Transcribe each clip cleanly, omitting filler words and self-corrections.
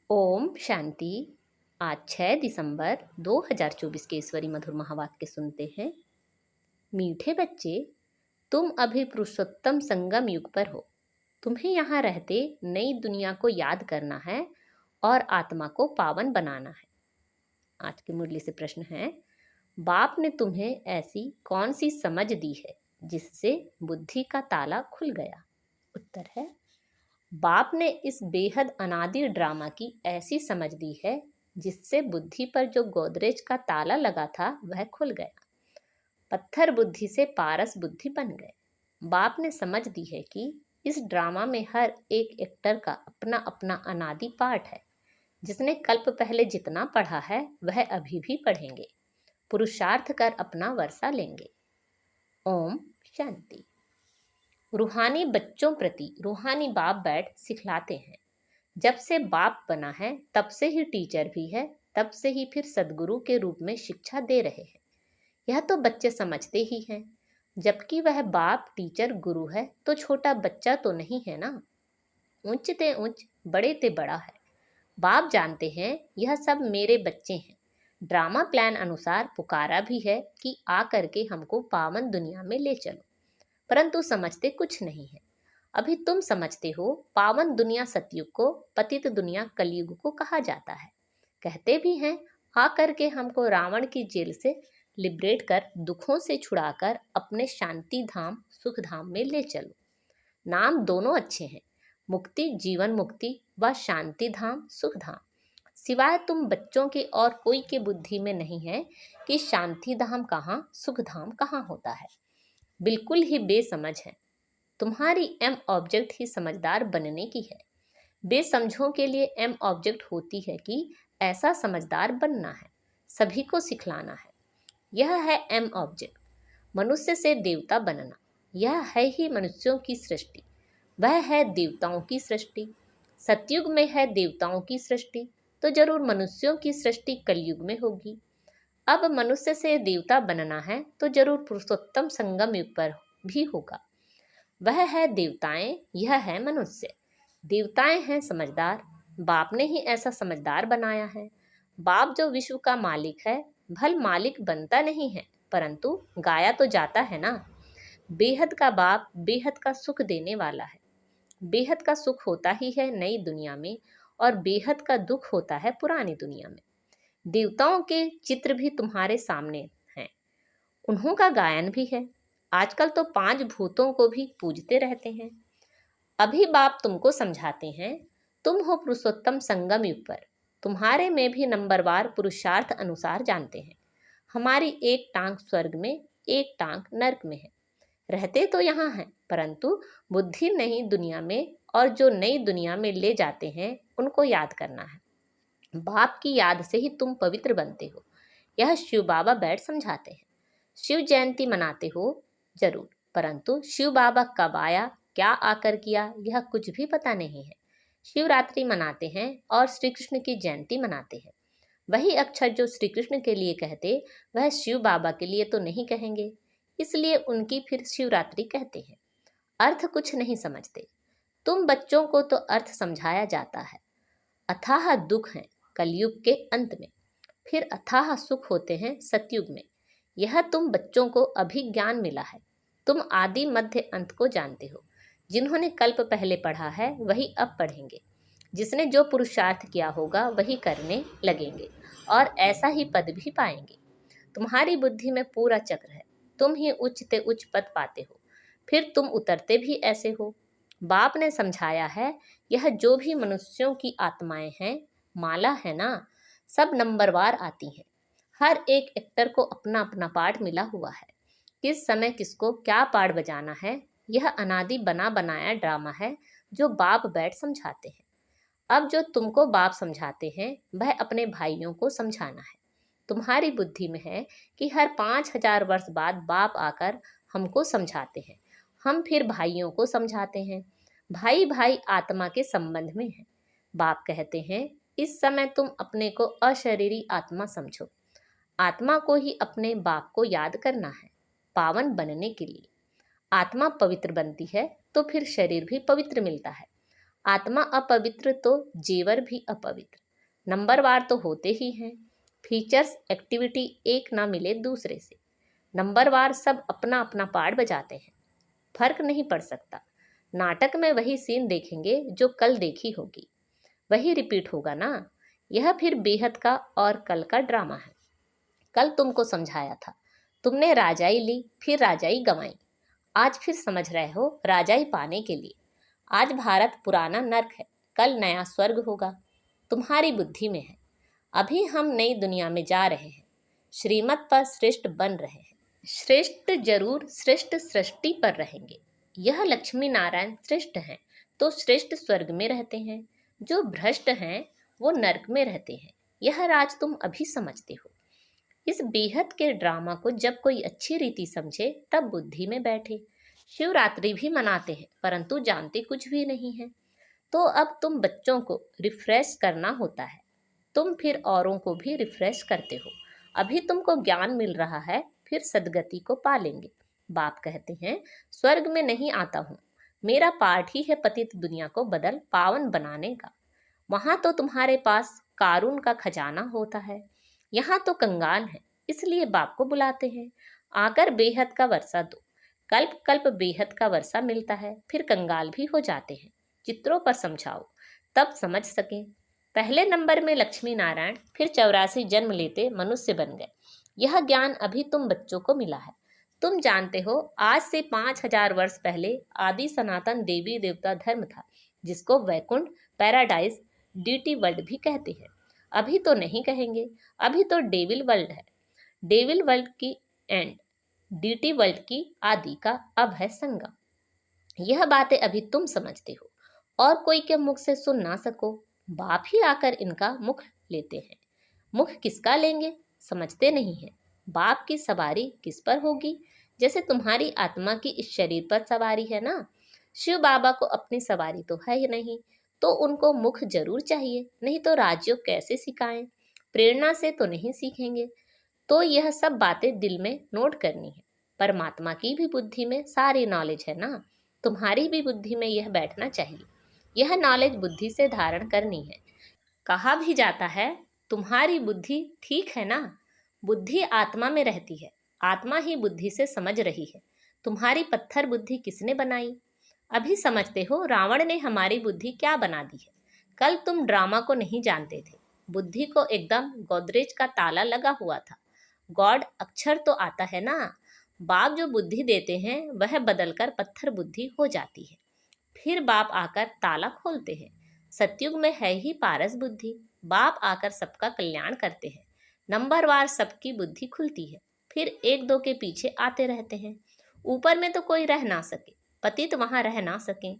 ओम शांति। आज 6 दिसंबर 2024 के ईश्वरी मधुर महावाक्य सुनते हैं। मीठे बच्चे, तुम अभी पुरुषोत्तम संगम युग पर हो। तुम्हें यहाँ रहते नई दुनिया को याद करना है और आत्मा को पावन बनाना है। आज की मुरली से प्रश्न है, बाप ने तुम्हें ऐसी कौन सी समझ दी है जिससे बुद्धि का ताला खुल गया? उत्तर है, बाप ने इस बेहद अनादि ड्रामा की ऐसी समझ दी है जिससे बुद्धि पर जो गोदरेज का ताला लगा था वह खुल गया। पत्थर बुद्धि से पारस बुद्धि बन गए। बाप ने समझ दी है कि इस ड्रामा में हर एक एक्टर का अपना अपना अनादि पार्ट है। जिसने कल्प पहले जितना पढ़ा है वह अभी भी पढ़ेंगे, पुरुषार्थ कर अपना वर्षा लेंगे। ओम शांति। रूहानी बच्चों प्रति रूहानी बाप बैठ सिखलाते हैं। जब से बाप बना है तब से ही टीचर भी है, तब से ही फिर सदगुरु के रूप में शिक्षा दे रहे हैं। यह तो बच्चे समझते ही हैं। जबकि वह बाप टीचर गुरु है तो छोटा बच्चा तो नहीं है ना। ऊंच ते ऊंच, बड़े ते बड़ा है। बाप जानते हैं यह सब मेरे बच्चे हैं। ड्रामा प्लान अनुसार पुकारा भी है कि आ करके हमको पावन दुनिया में ले चलो, परंतु समझते कुछ नहीं है। अभी तुम समझते हो पावन दुनिया सतयुग को, पतित दुनिया कलयुग को कहा जाता है। कहते भी हैं आ करके हमको रावण की जेल से लिबरेट कर, दुखों से छुड़ाकर अपने शांति धाम सुख धाम में ले चलो। नाम दोनों अच्छे हैं, मुक्ति जीवन मुक्ति व शांति धाम सुख धाम। सिवाय तुम बच्चों के और कोई के बुद्धि में नहीं है कि शांति धाम कहाँ सुख धाम कहाँ होता है। बिल्कुल ही बेसमझ है। तुम्हारी एम ऑब्जेक्ट ही समझदार बनने की है। बेसमझों के लिए एम ऑब्जेक्ट होती है कि ऐसा समझदार बनना है, सभी को सिखलाना है। यह है एम ऑब्जेक्ट, मनुष्य से देवता बनना। यह है ही मनुष्यों की सृष्टि, वह है देवताओं की सृष्टि। सतयुग में है देवताओं की सृष्टि, तो जरूर मनुष्यों की सृष्टि कलयुग में होगी। अब मनुष्य से देवता बनना है तो जरूर पुरुषोत्तम संगम युग पर भी होगा। वह है देवताएं, यह है मनुष्य। देवताएं हैं समझदार, बाप ने ही ऐसा समझदार बनाया है। बाप जो विश्व का मालिक है, भल मालिक बनता नहीं है परंतु गाया तो जाता है ना। बेहद का बाप बेहद का सुख देने वाला है। बेहद का सुख होता ही है नई दुनिया में और बेहद का दुख होता है पुरानी दुनिया में। देवताओं के चित्र भी तुम्हारे सामने हैं, उन्हों का गायन भी है। आजकल तो 5 भूतों को भी पूजते रहते हैं। अभी बाप तुमको समझाते हैं, तुम हो पुरुषोत्तम संगम युग पर। तुम्हारे में भी नंबरवार पुरुषार्थ अनुसार जानते हैं। हमारी एक टांग स्वर्ग में, एक टांग नरक में है। रहते तो यहाँ हैं परंतु बुद्धि नई दुनिया में, और जो नई दुनिया में ले जाते हैं उनको याद करना है। बाप की याद से ही तुम पवित्र बनते हो। यह शिव बाबा बैठ समझाते हैं। शिव जयंती मनाते हो जरूर, परंतु शिव बाबा कब आया, क्या आकर किया, यह कुछ भी पता नहीं है। शिवरात्रि मनाते हैं और श्री कृष्ण की जयंती मनाते हैं। वही अक्षर जो श्री कृष्ण के लिए कहते वह शिव बाबा के लिए तो नहीं कहेंगे, इसलिए उनकी फिर शिवरात्रि कहते हैं। अर्थ कुछ नहीं समझते। तुम बच्चों को तो अर्थ समझाया जाता है। अथाह दुख है कलयुग के अंत में, फिर अथाह सुख होते हैं सतयुग में। यह तुम बच्चों को अभी ज्ञान मिला है। तुम आदि मध्य अंत को जानते हो। जिन्होंने कल्प पहले पढ़ा है वही अब पढ़ेंगे। जिसने जो पुरुषार्थ किया होगा वही करने लगेंगे और ऐसा ही पद भी पाएंगे। तुम्हारी बुद्धि में पूरा चक्र है। तुम ही उच्च ते उच्च पद पाते हो, फिर तुम उतरते भी ऐसे हो। बाप ने समझाया है, यह जो भी मनुष्यों की आत्माएं हैं, माला है ना, सब नंबरवार आती हैं। हर एक एक्टर को अपना अपना पार्ट मिला हुआ है। किस समय किसको क्या पार्ट बजाना है, यह अनादि बना बनाया ड्रामा है जो बाप बैठ समझाते हैं। अब जो तुमको बाप समझाते हैं वह अपने भाइयों को समझाना है। तुम्हारी बुद्धि में है कि हर 5000 वर्ष बाद बाप आकर हमको समझाते हैं, हम फिर भाइयों को समझाते हैं। भाई भाई आत्मा के संबंध में है। बाप कहते हैं इस समय तुम अपने को अशरीरी आत्मा समझो। आत्मा को ही अपने बाप को याद करना है पावन बनने के लिए। आत्मा पवित्र बनती है तो फिर शरीर भी पवित्र मिलता है। आत्मा अपवित्र तो जेवर भी अपवित्र। नंबरवार तो होते ही हैं। फीचर्स एक्टिविटी एक ना मिले दूसरे से। नंबरवार सब अपना अपना पार्ट बजाते हैं। फर्क नहीं पड़ सकता। नाटक में वही सीन देखेंगे जो कल देखी होगी, वही रिपीट होगा ना। यह फिर बेहद का और कल का ड्रामा है। कल तुमको समझाया था, तुमने राजाई ली, फिर राजाई गंवाई। आज फिर समझ रहे हो राजाई पाने के लिए। आज भारत पुराना नर्क है, कल नया स्वर्ग होगा। तुम्हारी बुद्धि में है। अभी हम नई दुनिया में जा रहे हैं, श्रीमत पर श्रेष्ठ बन रहे हैं। श्रेष्ठ जरूर श्रेष्ठ सृष्टि पर रहेंगे। यह लक्ष्मी नारायण श्रेष्ठ हैं तो श्रेष्ठ स्वर्ग में रहते हैं, जो भ्रष्ट हैं वो नर्क में रहते हैं। यह राज तुम अभी समझते हो। इस बेहद के ड्रामा को जब कोई अच्छी रीति समझे तब बुद्धि में बैठे। शिवरात्रि भी मनाते हैं परंतु जानते कुछ भी नहीं है। तो अब तुम बच्चों को रिफ्रेश करना होता है, तुम फिर औरों को भी रिफ्रेश करते हो। अभी तुमको ज्ञान मिल रहा है, फिर सदगति को पालेंगे। बाप कहते हैं स्वर्ग में नहीं आता हूँ, मेरा पाठ ही है पतित दुनिया को बदल पावन बनाने का। वहां तो तुम्हारे पास कारून का खजाना होता है, यहाँ तो कंगाल है, इसलिए बाप को बुलाते हैं। आकर बेहद का वर्षा दो। कल्प कल्प बेहद का वर्षा मिलता है, फिर कंगाल भी हो जाते हैं। चित्रों पर समझाओ तब समझ सकें। पहले नंबर में लक्ष्मी नारायण, फिर 84 जन्म लेते मनुष्य बन गए। यह ज्ञान अभी तुम बच्चों को मिला है। तुम जानते हो आज से 5000 वर्ष पहले आदि सनातन देवी देवता धर्म था, जिसको वैकुंठ पैराडाइज डीटी वर्ल्ड भी कहते हैं। अभी तो नहीं कहेंगे, अभी तो डेविल वर्ल्ड है। डेविल वर्ल्ड की एंड, डीटी वर्ल्ड की आदि का अब है संगम। यह बातें अभी तुम समझते हो और कोई के मुख से सुन ना सको। बाप ही आकर इनका मुख लेते हैं। मुख किसका लेंगे समझते नहीं है। बाप की सवारी किस पर होगी? जैसे तुम्हारी आत्मा की इस शरीर पर सवारी है ना। शिव बाबा को अपनी सवारी तो है ही नहीं, तो उनको मुख जरूर चाहिए, नहीं तो राजयोग कैसे सिखाएं? प्रेरणा से तो नहीं सीखेंगे। तो यह सब बातें दिल में नोट करनी है। परमात्मा की भी बुद्धि में सारी नॉलेज है ना, तुम्हारी भी बुद्धि में यह बैठना चाहिए। यह नॉलेज बुद्धि से धारण करनी है। कहा भी जाता है तुम्हारी बुद्धि ठीक है ना। बुद्धि आत्मा में रहती है, आत्मा ही बुद्धि से समझ रही है। तुम्हारी पत्थर बुद्धि किसने बनाई? अभी समझते हो रावण ने हमारी बुद्धि क्या बना दी है। कल तुम ड्रामा को नहीं जानते थे। बुद्धि को एकदम गोदरेज का ताला लगा हुआ था। गॉड अक्षर तो आता है ना। बाप जो बुद्धि देते हैं वह बदलकर पत्थर बुद्धि हो जाती है। फिर बाप आकर ताला खोलते हैं। सतयुग में है ही पारस बुद्धि। बाप आकर सबका कल्याण करते हैं। नंबरवार सबकी बुद्धि खुलती है, फिर एक दो के पीछे आते रहते हैं। ऊपर में तो कोई रह ना सके, पतित वहां रह ना सके।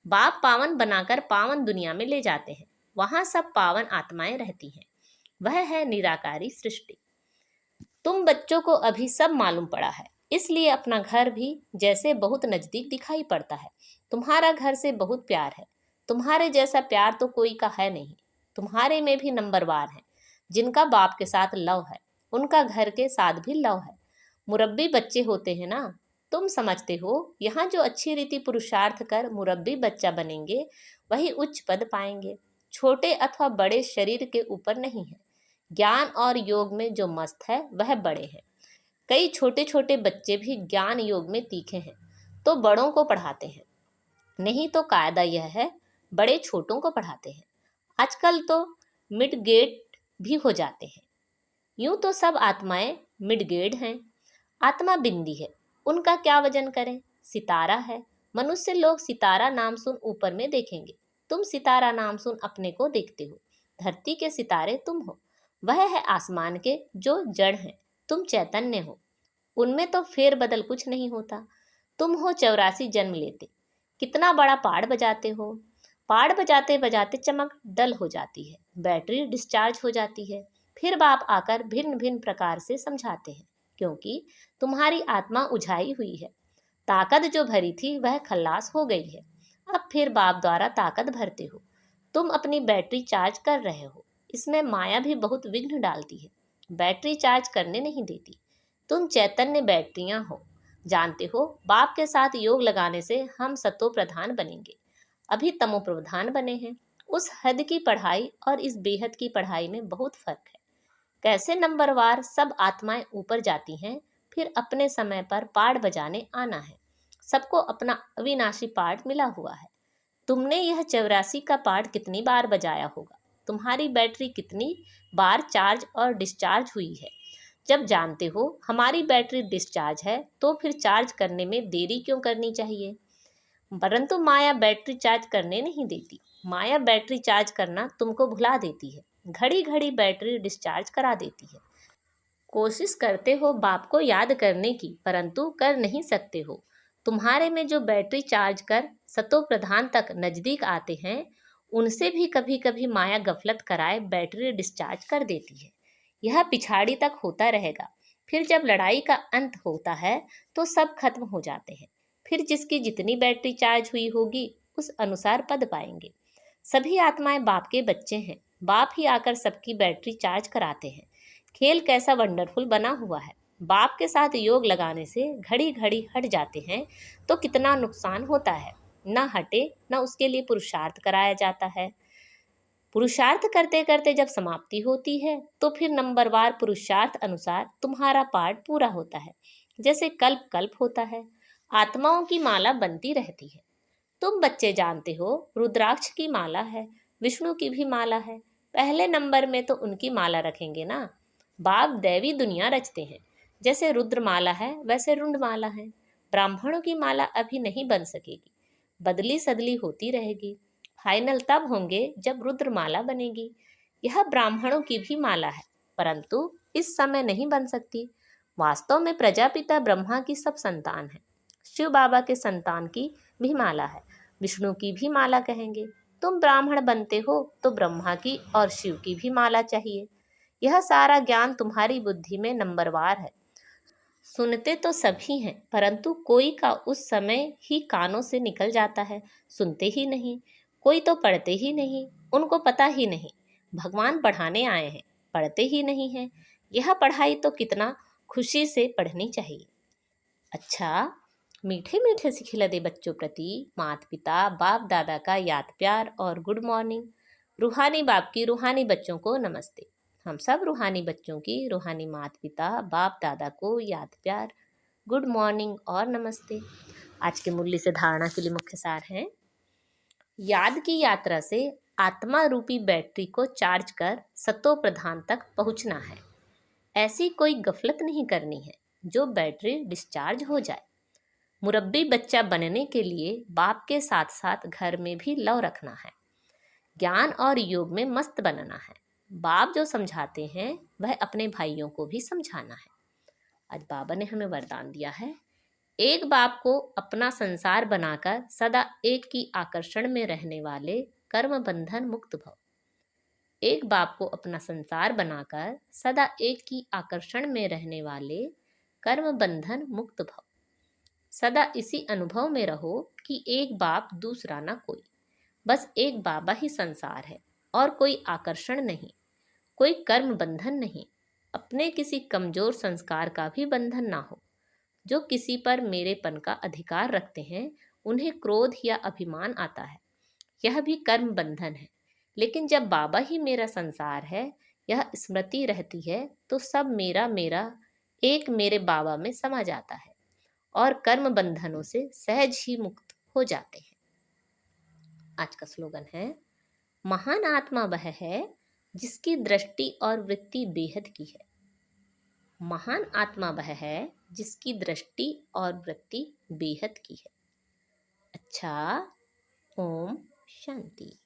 बाप पावन बनाकर पावन दुनिया में ले जाते हैं, वहां सब पावन आत्माएं रहती हैं। वह है निराकारी सृष्टि। तुम बच्चों को अभी सब मालूम पड़ा है, इसलिए अपना घर भी जैसे बहुत नजदीक दिखाई पड़ता है। तुम्हारा घर से बहुत प्यार है। तुम्हारे जैसा प्यार तो कोई का है नहीं। तुम्हारे में भी नंबरवार है। जिनका बाप के साथ लव है उनका घर के साथ भी लव है। मुरब्बी बच्चे होते हैं ना। तुम समझते हो यहाँ जो अच्छी रीति पुरुषार्थ कर मुरब्बी बच्चा बनेंगे वही उच्च पद पाएंगे। छोटे अथवा बड़े शरीर के ऊपर नहीं है। ज्ञान और योग में जो मस्त है वह बड़े हैं। कई छोटे छोटे बच्चे भी ज्ञान योग में तीखे हैं तो बड़ों को पढ़ाते हैं, नहीं तो कायदा यह है बड़े छोटों को पढ़ाते हैं। आजकल तो मिडगेट भी हो जाते हैं। यूं तो सब आत्माएं मिडगेट हैं। आत्मा बिंदी है, उनका क्या वजन करें? सितारा है। मनुष्य लोग सितारा नाम सुन ऊपर में देखेंगे। तुम सितारा नाम सुन अपने को देखते हो। धरती के सितारे तुम हो, वह है आसमान के जो जड़ हैं। तुम चैतन्य हो, उनमें तो फेर बदल कुछ नहीं होता। तुम हो 84 जन्म लेते। कितना बड़ा पाड़ बजाते हो। पाड़ बजाते बजाते चमक डल हो जाती है, बैटरी डिस्चार्ज हो जाती है। फिर बाप आकर भिन्न भिन्न प्रकार से समझाते हैं, क्योंकि तुम्हारी आत्मा उझाई हुई है। ताकत जो भरी थी वह खल्लास हो गई है। अब फिर बाप द्वारा ताकत भरते हो। तुम अपनी बैटरी चार्ज कर रहे हो। इसमें माया भी बहुत विघ्न डालती है, बैटरी चार्ज करने नहीं देती। तुम चैतन्य बैटरियां हो। जानते हो बाप के साथ योग लगाने से हम सतो प्रधान बनेंगे। अभी तमोप्रधान बने हैं। उस हद की पढ़ाई और इस बेहद की पढ़ाई में बहुत फर्क है। कैसे नंबरवार सब आत्माएं ऊपर जाती हैं, फिर अपने समय पर पाठ बजाने आना है। सबको अपना अविनाशी पाठ मिला हुआ है। तुमने यह 84 का पाठ कितनी बार बजाया होगा? तुम्हारी बैटरी कितनी बार चार्ज और डिस्चार्ज हुई है? जब जानते हो हमारी बैटरी डिस्चार्ज है तो फिर चार्ज करने में देरी क्यों करनी चाहिए? परंतु माया बैटरी चार्ज करने नहीं देती। माया बैटरी चार्ज करना तुमको भुला देती है, घड़ी घड़ी बैटरी डिस्चार्ज करा देती है। कोशिश करते हो बाप को याद करने की, परंतु कर नहीं सकते हो। तुम्हारे में जो बैटरी चार्ज कर सतो प्रधान तक नजदीक आते हैं, उनसे भी कभी कभी माया गफलत कराए बैटरी डिस्चार्ज कर देती है। यह पिछाड़ी तक होता रहेगा। फिर जब लड़ाई का अंत होता है तो सब खत्म हो जाते हैं। फिर जिसकी जितनी बैटरी चार्ज हुई होगी उस अनुसार पद पाएंगे। सभी आत्माएं बाप के बच्चे हैं। बाप ही आकर सबकी बैटरी चार्ज कराते हैं। खेल कैसा वंडरफुल बना हुआ है। बाप के साथ योग लगाने से घड़ी घड़ी हट जाते हैं तो कितना नुकसान होता है। न हटे न उसके लिए पुरुषार्थ कराया जाता है। पुरुषार्थ करते करते जब समाप्ति होती है तो फिर नंबरवार पुरुषार्थ अनुसार तुम्हारा पाठ पूरा होता है। जैसे कल्प कल्प होता है, आत्माओं की माला बनती रहती है। तुम बच्चे जानते हो रुद्राक्ष की माला है, विष्णु की भी माला है। पहले नंबर में तो उनकी माला रखेंगे ना। बाप दैवी दुनिया रचते हैं। जैसे रुद्र माला है वैसे रुंड माला है। ब्राह्मणों की माला अभी नहीं बन सकेगी, बदली सदली होती रहेगी। फाइनल तब होंगे जब रुद्र माला बनेगी। यह ब्राह्मणों की भी माला है, परंतु इस समय नहीं बन सकती। वास्तव में प्रजापिता ब्रह्मा की सब संतान है। शिव बाबा के संतान की भी माला है, विष्णु की भी माला कहेंगे। तुम ब्राह्मण बनते हो तो ब्रह्मा की और शिव की भी माला चाहिए। यह सारा ज्ञान तुम्हारी बुद्धि में नंबरवार है। सुनते तो सभी हैं, परंतु कोई का उस समय ही कानों से निकल जाता है, सुनते ही नहीं। कोई तो पढ़ते ही नहीं, उनको पता ही नहीं भगवान पढ़ाने आए हैं, पढ़ते ही नहीं हैं। यह पढ़ाई तो कितना खुशी से पढ़नी चाहिए। अच्छा, मीठे मीठे से खिलते बच्चों प्रति माता पिता बाप दादा का याद प्यार और गुड मॉर्निंग। रूहानी बाप की रूहानी बच्चों को नमस्ते। हम सब रूहानी बच्चों की रूहानी माता पिता बाप दादा को याद प्यार, गुड मॉर्निंग और नमस्ते। आज के मूल्य से धारणा के लिए मुख्य सार है, याद की यात्रा से आत्मा रूपी बैटरी को चार्ज कर सतो प्रधान तक पहुंचना है। ऐसी कोई गफलत नहीं करनी है जो बैटरी डिस्चार्ज हो जाए। मुरब्बी बच्चा बनने के लिए बाप के साथ साथ घर में भी लव रखना है। ज्ञान और योग में मस्त बनना है। बाप जो समझाते हैं वह अपने भाइयों को भी समझाना है। आज बाबा ने हमें वरदान दिया है, एक बाप को अपना संसार बनाकर सदा एक की आकर्षण में रहने वाले कर्म बंधन मुक्त भव। एक बाप को अपना संसार बनाकर सदा एक की आकर्षण में रहने वाले कर्म बंधन मुक्त भव। सदा इसी अनुभव में रहो कि एक बाप दूसरा ना कोई, बस एक बाबा ही संसार है और कोई आकर्षण नहीं, कोई कर्म बंधन नहीं। अपने किसी कमजोर संस्कार का भी बंधन ना हो। जो किसी पर मेरेपन का अधिकार रखते हैं उन्हें क्रोध या अभिमान आता है, यह भी कर्म बंधन है। लेकिन जब बाबा ही मेरा संसार है, यह स्मृति रहती है तो सब मेरा मेरा एक मेरे बाबा में समा जाता है और कर्म बंधनों से सहज ही मुक्त हो जाते हैं। आज का स्लोगन है, महान आत्मा वह है जिसकी दृष्टि और वृत्ति बेहद की है। महान आत्मा वह है जिसकी दृष्टि और वृत्ति बेहद की है। अच्छा, ओम शांति।